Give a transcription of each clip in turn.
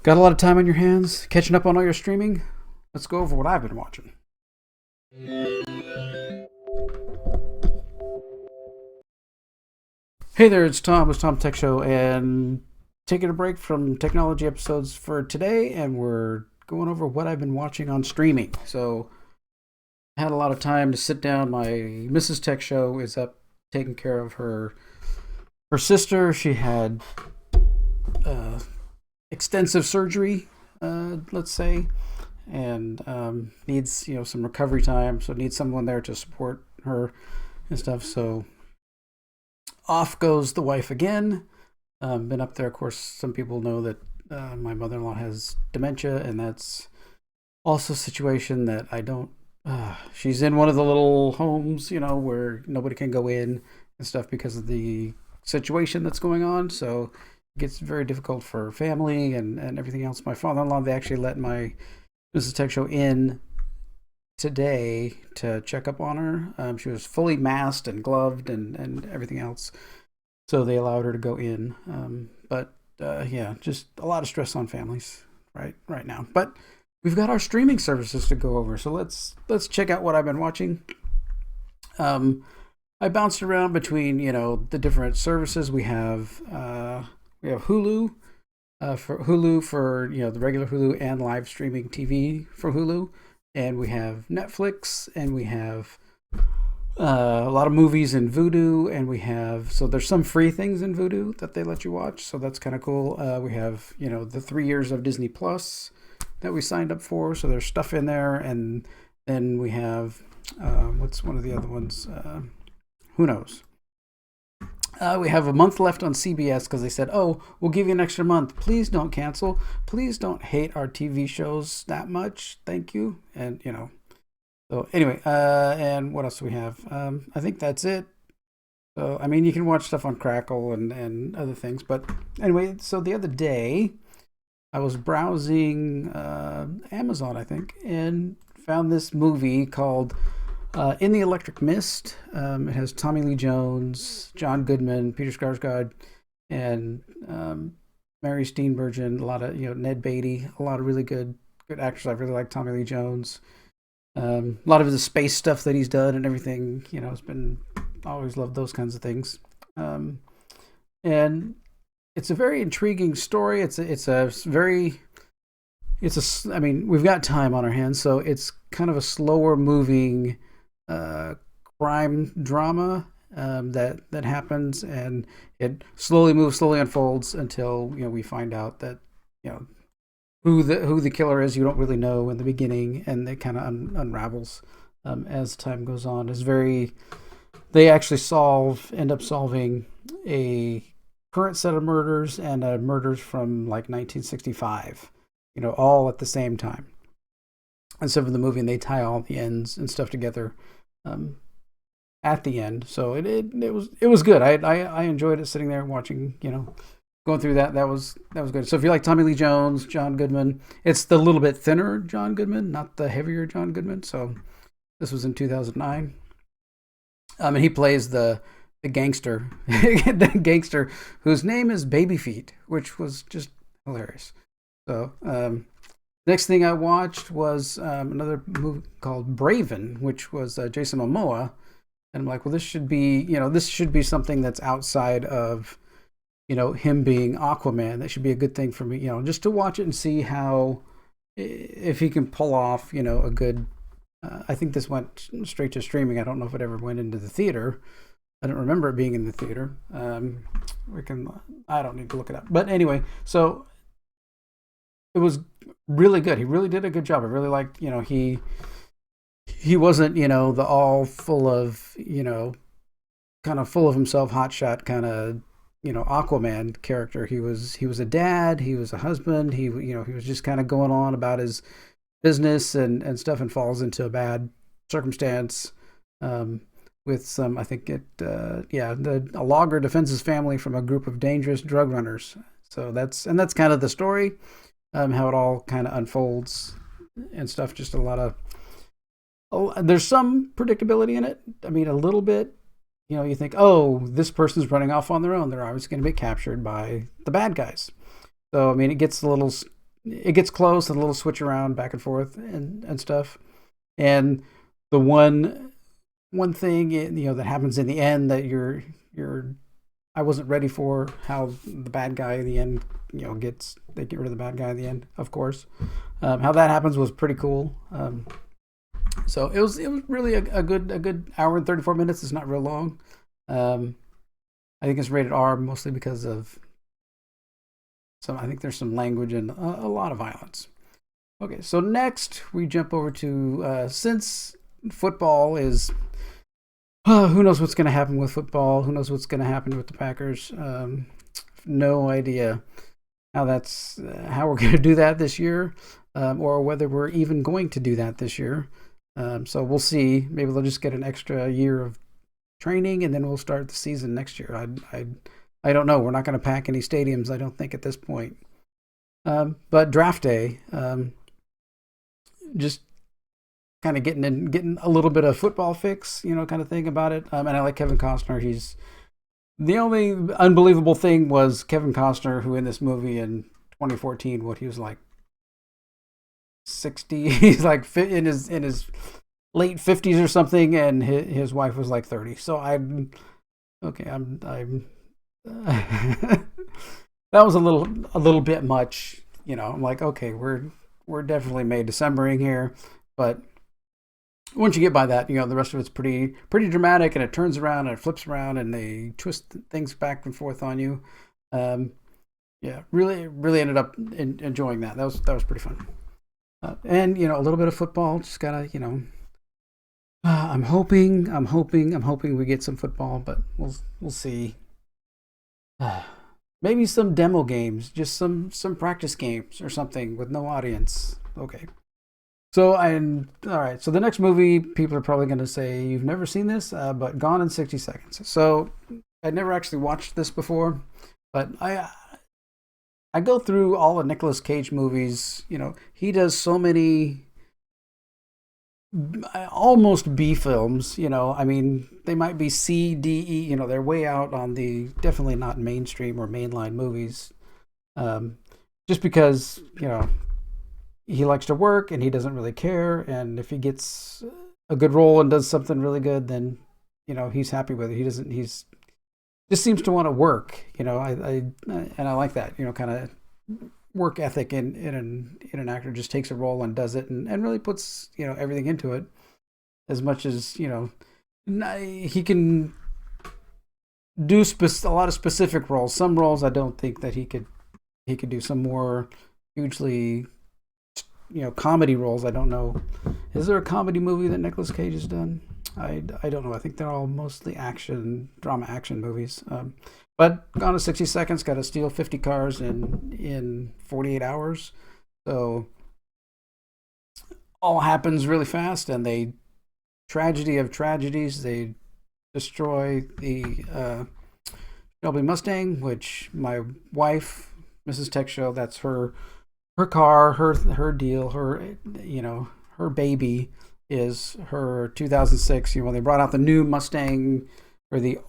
Got a lot of time on your hands, catching up on all your streaming? Let's go over what I've been watching. Hey there, it's Tom with Tom Tech Show, and taking a break from technology episodes for today, and we're going over what I've been watching on streaming. So, I had a lot of time to sit down. My Mrs. Tech Show is up taking care of her sister. She had uh, extensive surgery, let's say, and needs some recovery time. So needs someone there to support her and stuff. So off goes the wife again. Been up there. Of course, some people know that my mother-in-law has dementia, and that's also a situation that I don't. She's in one of the little homes, where nobody can go in and stuff because of the situation that's going on. So it gets very difficult for family and everything else. My father-in-law, they actually let my Mrs. Tech Show in today to check up on her. She was fully masked and gloved and everything else. So they allowed her to go in. But yeah, just a lot of stress on families right now. But we've got our streaming services to go over. So let's check out what I've been watching. I bounced around between the different services. We have Hulu, for the regular Hulu and live streaming TV for Hulu, and we have Netflix, and we have a lot of movies in Vudu, and so there's some free things in Vudu that they let you watch, so that's kind of cool. We have the 3 years of Disney Plus that we signed up for, so there's stuff in there, and then we have what's one of the other ones? Who knows? We have a month left on CBS because they said, "Oh, we'll give you an extra month. Please don't cancel. Please don't hate our TV shows that much. Thank you." And so anyway, and what else do we have? I think that's it. So I mean, you can watch stuff on Crackle and other things. But anyway, so the other day, I was browsing Amazon, I think, and found this movie called In the Electric Mist. It has Tommy Lee Jones, John Goodman, Peter Skarsgård, and Mary Steenburgen. A lot of Ned Beatty. A lot of really good actors. I really like Tommy Lee Jones. A lot of the space stuff that he's done and everything. It's been always loved those kinds of things. And it's a very intriguing story. I mean, we've got time on our hands, so it's kind of a slower moving crime drama that happens, and it slowly unfolds until we find out that who the killer is. You don't really know in the beginning, and it kind of unravels as time goes on. They actually end up solving a current set of murders and murders from like 1965, all at the same time. And so for the movie, and they tie all the ends and stuff together at the end. So it was good. I enjoyed it, sitting there watching, going through that. That was good. So if you like Tommy Lee Jones, John Goodman, it's the little bit thinner John Goodman, not the heavier John Goodman. So this was in 2009. And he plays the gangster, the gangster whose name is Baby Feet, which was just hilarious. So next thing I watched was another movie called Bravin, which was Jason Momoa, and I'm like, well, this should be something that's outside of him being Aquaman. That should be a good thing for me, just to watch it and see if he can pull off a good. I think this went straight to streaming. I don't know if it ever went into the theater. I don't remember it being in the theater. I don't need to look it up. But anyway, so it was really good. He really did a good job. I really liked, he wasn't, the all full of, kind of full of himself, hotshot kind of, Aquaman character. He was a dad. He was a husband. He was just kind of going on about his business and stuff, and falls into a bad circumstance. With some, I think a logger defends his family from a group of dangerous drug runners. So that's kind of the story, how it all kind of unfolds and stuff. Just there's some predictability in it. I mean, a little bit. You think, oh, this person's running off on their own. They're obviously going to be captured by the bad guys. So I mean, it gets a little it gets close and a little switch around back and forth and stuff. And the one thing that happens in the end that you're I wasn't ready for, how the bad guy in the end gets they get rid of the bad guy in the end, of course. How that happens was pretty cool. So it was really a good hour and 34 minutes. It's not real long. I think it's rated R mostly because of some. I think there's some language and a lot of violence. Okay, so next we jump over to since football is. Who knows what's going to happen with football? Who knows what's going to happen with the Packers? No idea how we're going to do that this year, or whether we're even going to do that this year. So we'll see. Maybe they'll just get an extra year of training, and then we'll start the season next year. I don't know. We're not going to pack any stadiums, I don't think, at this point. But draft day, just kind of getting a little bit of football fix, kind of thing about it. And I like Kevin Costner. He's the only unbelievable thing was Kevin Costner, who in this movie in 2014, what he was like 60, he's like in his late 50s or something, and his wife was like 30. So I'm that was a little bit much, I'm like, okay, we're definitely May Decembering here, but once you get by that, the rest of it's pretty dramatic, and it turns around and it flips around and they twist things back and forth on you. Yeah, really ended up enjoying that. That was pretty fun. And a little bit of football. Just gotta I'm hoping we get some football, but we'll see. Maybe some demo games, just some practice games or something with no audience. Okay. So all right. So the next movie, people are probably going to say you've never seen this, but Gone in 60 Seconds. So I'd never actually watched this before, but I go through all the Nicolas Cage movies. He does so many almost B films. I mean, they might be C, D, E. They're way out on the definitely not mainstream or mainline movies. Just because he likes to work and he doesn't really care, and if he gets a good role and does something really good, then he's happy with it. He's just seems to want to work. I like that kind of work ethic in an actor. Just takes a role and does it, and really puts everything into it, as much as he can do a lot of specific roles. Some roles I don't think that he could do. Some more hugely comedy roles. I don't know. Is there a comedy movie that Nicolas Cage has done? I don't know. I think they're all mostly drama action movies. But Gone in 60 Seconds, got to steal 50 cars in 48 hours. So all happens really fast, and tragedy of tragedies, they destroy the Shelby Mustang, which my wife, Mrs. Tech Show, that's her car, her deal, her baby is her 2006. When they brought out the new Mustang, or the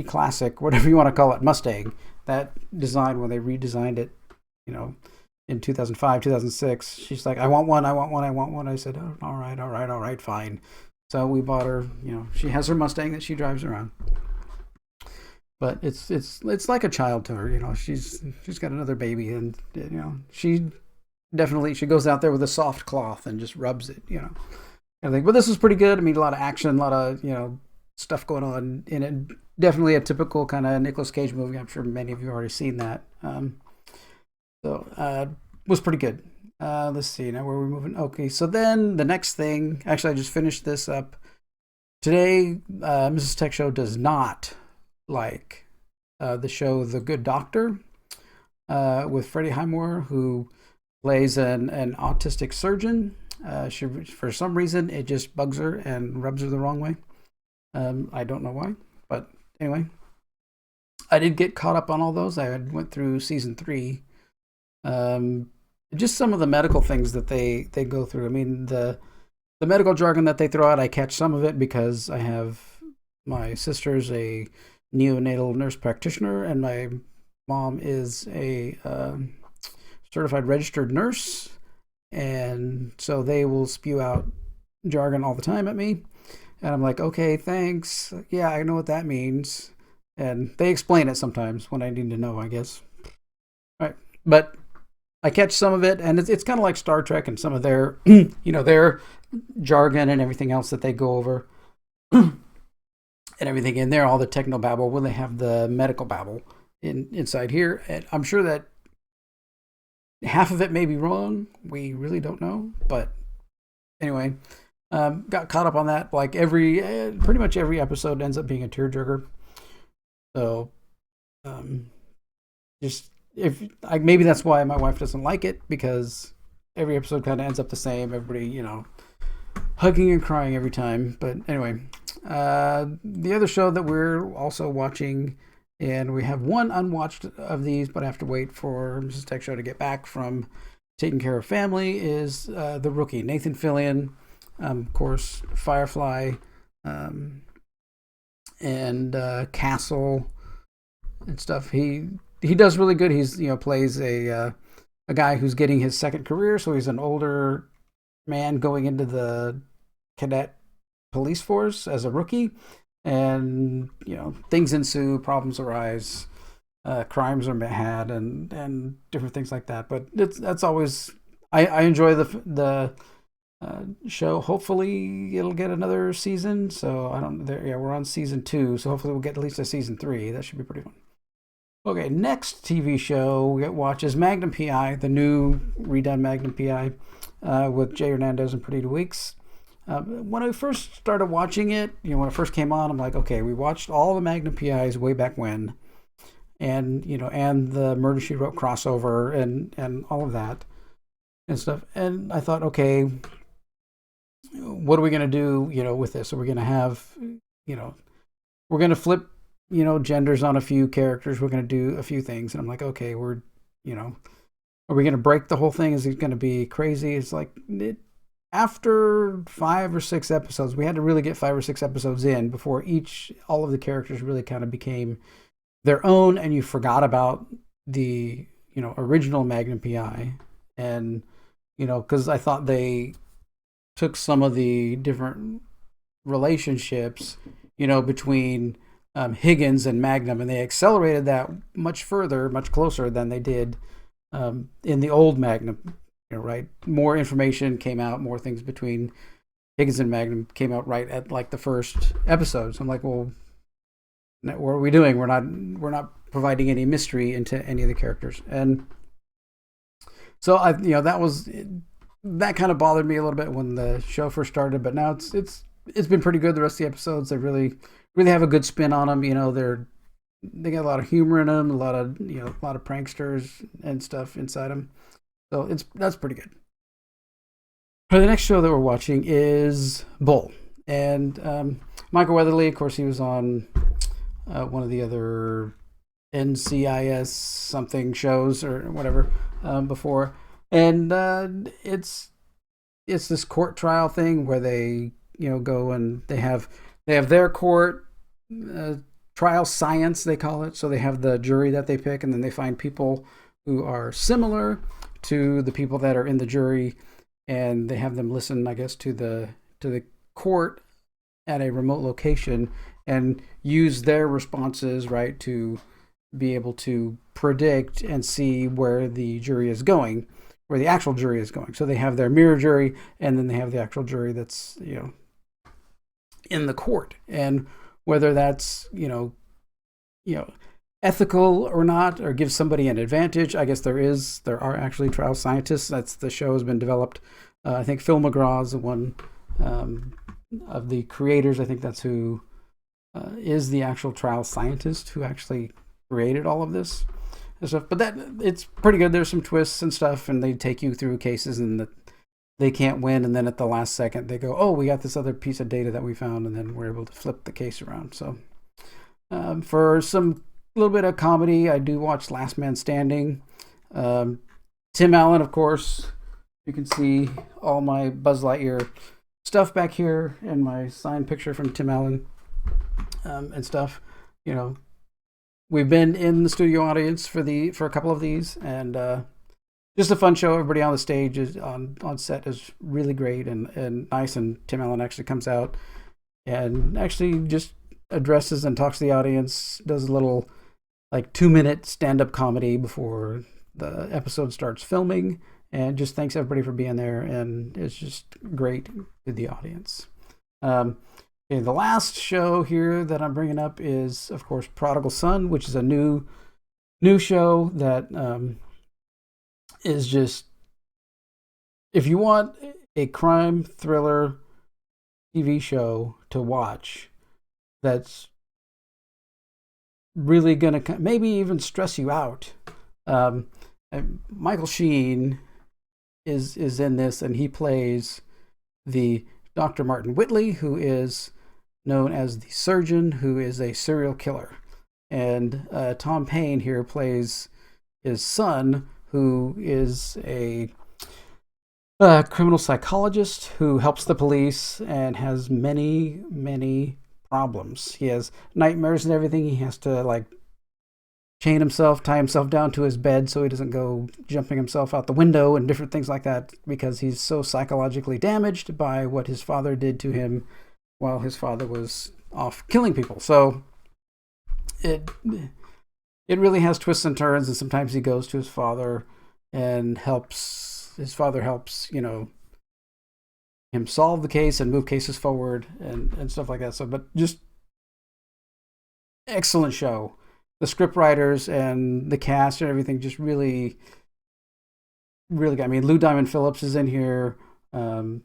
classic, whatever you want to call it, Mustang. That design, when they redesigned it, in 2005, 2006, she's like, I want one. I said, oh, all right, fine. So we bought her. She has her Mustang that she drives around. But it's like a child to her. She's got another baby, and she goes out there with a soft cloth and just rubs it. I think, but this is pretty good. I mean, a lot of action, a lot of stuff going on in it. Definitely a typical kind of Nicolas Cage movie. I'm sure many of you have already seen that. Was pretty good. Let's see now where we're moving. Okay, so then the next thing. Actually, I just finished this up today. Mrs. Tech Show does not like the show The Good Doctor with Freddie Highmore, who plays an autistic surgeon. She, for some reason, it just bugs her and rubs her the wrong way. I don't know why, but anyway, I did get caught up on all those. I went through season 3. Just some of the medical things that they go through. I mean, the medical jargon that they throw out, I catch some of it because I have my sister's a neonatal nurse practitioner, and my mom is a certified registered nurse, and so they will spew out jargon all the time at me, and I'm like, okay, thanks. Yeah, I know what that means, and they explain it sometimes when I need to know, I guess. Right, but I catch some of it, and it's kind of like Star Trek and some of their their jargon and everything else that they go over. And everything in there, all the techno babble. When they have the medical babble inside here, and I'm sure that half of it may be wrong. We really don't know, but anyway, got caught up on that. Like pretty much every episode ends up being a tearjerker. So, just if maybe that's why my wife doesn't like it, because every episode kind of ends up the same. Everybody, hugging and crying every time. But anyway, the other show that we're also watching, and we have one unwatched of these, but I have to wait for Mrs. Tech Show to get back from taking care of family, is The Rookie. Nathan Fillion, of course, Firefly, and Castle and stuff. He does really good. He's plays a guy who's getting his second career, so he's an older man going into the cadet police force as a rookie, and things ensue, problems arise, crimes are had, and different things like that. But that's always I enjoy the show. Hopefully it'll get another season. So we're on season 2, so hopefully we'll get at least a season 3. That should be pretty fun. Okay, next TV show we watch is Magnum PI, the new redone Magnum PI, with Jay Hernandez and Perdita Weeks. When I first started watching it, when it first came on, I'm like, okay, we watched all the Magnum PIs way back when, and and the Murder She Wrote crossover and all of that and stuff. And I thought, okay, what are we gonna do, with this? Are we gonna have, we're gonna flip, genders on a few characters. We're gonna do a few things, and I'm like, okay, are we going to break the whole thing? Is it going to be crazy? It's like after 5 or 6 episodes, we had to really get 5 or 6 episodes in before all of the characters really kind of became their own, and you forgot about the original Magnum PI, and because I thought they took some of the different relationships between Higgins and Magnum, and they accelerated that much further, much closer than they did in the old Magnum, right? More information came out, more things between Higgins and Magnum came out right at like the first episode. So I'm like, well, what are we doing? We're not providing any mystery into any of the characters, and so that kind of bothered me a little bit when the show first started. But now it's been pretty good. The rest of the episodes, they really have a good spin on them. They got a lot of humor in them, a lot of pranksters and stuff inside them. So that's pretty good. For the next show that we're watching is Bull, and Michael Weatherly, of course, he was on one of the other NCIS something shows or whatever before, and it's this court trial thing where they go and they have their court. Trial science, they call it. So they have the jury that they pick, and then they find people who are similar to the people that are in the jury, and they have them listen, I guess, to the court at a remote location and use their responses, right, to be able to predict and see where the jury is going, where the actual jury is going. So they have their mirror jury, and then they have the actual jury that's in the court, and whether that's ethical or not, or gives somebody an advantage. I guess there are actually trial scientists. The show has been developed. I think Phil McGraw is the one of the creators. I think that's who is the actual trial scientist who actually created all of this and stuff. But it's pretty good. There's some twists and stuff, and they take you through cases and they can't win, and then at the last second they go, oh, we got this other piece of data that we found, and then we're able to flip the case around. So for some little bit of comedy, I do watch Last Man Standing. Tim Allen, of course. You can see all my Buzz Lightyear stuff back here, and my signed picture from Tim Allen and stuff. we've been in the studio audience for a couple of these, and just a fun show. Everybody on the stage is on set is really great and nice. And Tim Allen actually comes out and actually just addresses and talks to the audience, does a little like 2-minute stand-up comedy before the episode starts filming, and just thanks everybody for being there, and it's just great with the audience. Okay, the last show here that I'm bringing up is, of course, Prodigal Son, which is a new show that is just, if you want a crime thriller TV show to watch that's really gonna maybe even stress you out. Michael Sheen is in this, and he plays the Dr. Martin Whitley, who is known as the surgeon, who is a serial killer. And Tom Payne here plays his son, who is a criminal psychologist who helps the police and has many problems. He has nightmares and everything. He has to like chain himself, tie himself down to his bed so he doesn't go jumping himself out the window and different things like that, because he's so psychologically damaged by what his father did to him while his father was off killing people. So it really has twists and turns, and sometimes he goes to his father and his father helps, him solve the case and move cases forward and stuff like that. So, but just excellent show. The script writers and the cast and everything just really got. I mean, Lou Diamond Phillips is in here, Bellamy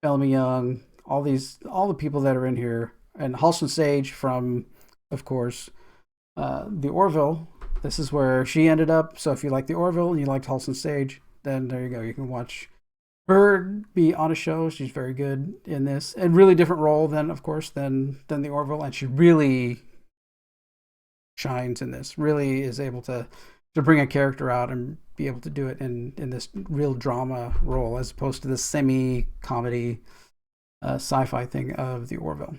Young, all the people that are in here, and Halston Sage from, of course, the Orville. This is where she ended up. So if you like the Orville and you liked Halston Sage, then there you go. You can watch her be on a show. She's very good in this, and really different role than the Orville, and she really shines in this. Really is able to bring a character out and be able to do it in this real drama role, as opposed to the semi-comedy sci-fi thing of the Orville.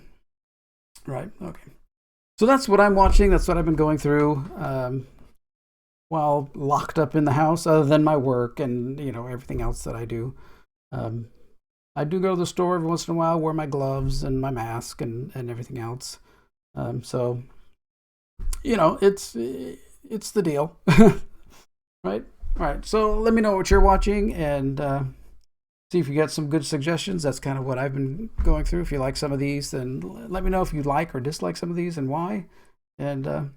Right. Okay. So that's what I'm watching. That's what I've been going through while locked up in the house, other than my work and everything else that I do. I do go to the store every once in a while, wear my gloves and my mask and everything else. So it's the deal. Right? All right. So let me know what you're watching, and see if you got some good suggestions. That's kind of what I've been going through. If you like some of these, then let me know if you like or dislike some of these and why. And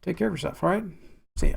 take care of yourself. All right. See ya.